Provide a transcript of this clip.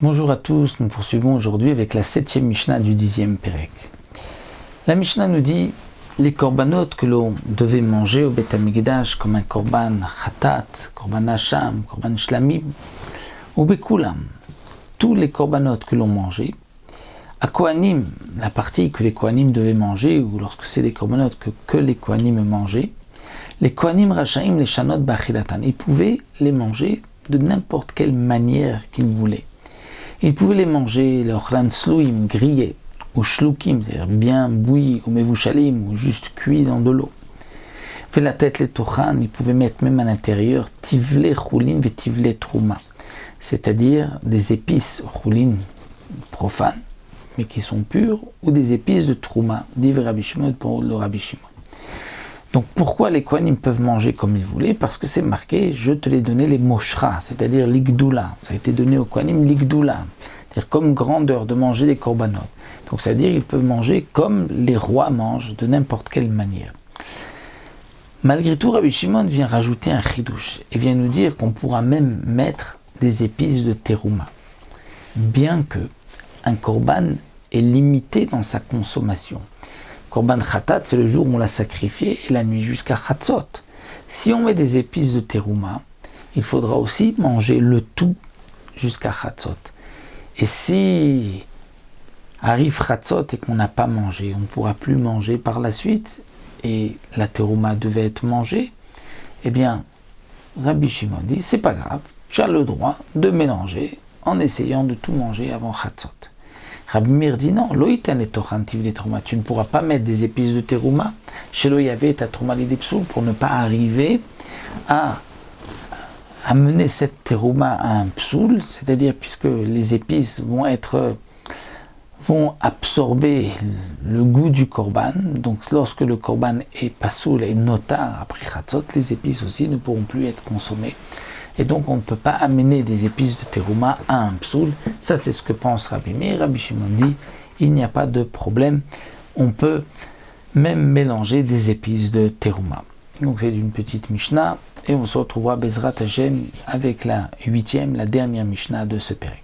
Bonjour à tous, nous poursuivons aujourd'hui avec la 7e Mishnah du 10e Pérec. La Mishnah nous dit les korbanot que l'on devait manger au Beth Amikdash comme un korban khatat, korban hacham, korban shlamim, ou bekulam, tous les korbanot que l'on mangeait, à Kohanim, la partie que les Kohanim devaient manger, ou lorsque c'est des korbanot que les Kohanim mangeaient, les Kohanim rachaim les shanot b'achilatan, ils pouvaient les manger de n'importe quelle manière qu'ils voulaient. Ils pouvaient les manger, leur ranslouim, grillés, ou shlukim, c'est-à-dire bien bouillis, ou mevushalim, ou juste cuits dans de l'eau. Fait la tête les tochan, ils pouvaient mettre même à l'intérieur tivle choulin et tivle trouma, c'est-à-dire des épices choulin profanes, mais qui sont pures, ou des épices de trouma, dit Rabbi Shimon pour le Rabbi Shimon. Donc pourquoi les Kohanim peuvent manger comme ils voulaient? Parce que c'est marqué, je te l'ai donné les moshra, c'est-à-dire l'igdoula. Ça a été donné aux Kohanim l'igdoula, c'est-à-dire comme grandeur de manger les korbanot. Donc c'est-à-dire ils peuvent manger comme les rois mangent, de n'importe quelle manière. Malgré tout, Rabbi Shimon vient rajouter un chidouche et vient nous dire qu'on pourra même mettre des épices de terouma, bien que un korban est limité dans sa consommation. Korban khatat, c'est le jour où on l'a sacrifié et la nuit jusqu'à chatzot. Si on met des épices de terouma, il faudra aussi manger le tout jusqu'à chatzot. Et si arrive chatzot et qu'on n'a pas mangé, on ne pourra plus manger par la suite et la terouma devait être mangée, eh bien, Rabbi Shimon dit, c'est pas grave, tu as le droit de mélanger en essayant de tout manger avant chatzot. Rabbi Meir dit non, tu ne pourras pas mettre des épices de terouma chez l'oyavé ta trouma lidipsoul pour ne pas arriver à amener cette terouma à un psoul, c'est-à-dire puisque les épices vont absorber le goût du korban, donc lorsque le korban est pasoul et notar après chatzot, les épices aussi ne pourront plus être consommées. Et donc on ne peut pas amener des épices de terouma à un psoul. Ça c'est ce que pense Rabbi Meir. Rabbi Shimon dit, il n'y a pas de problème, on peut même mélanger des épices de terouma. Donc c'est une petite Mishnah, et on se retrouvera Bezrat Hashem avec la 8e, la dernière Mishnah de ce Pérec.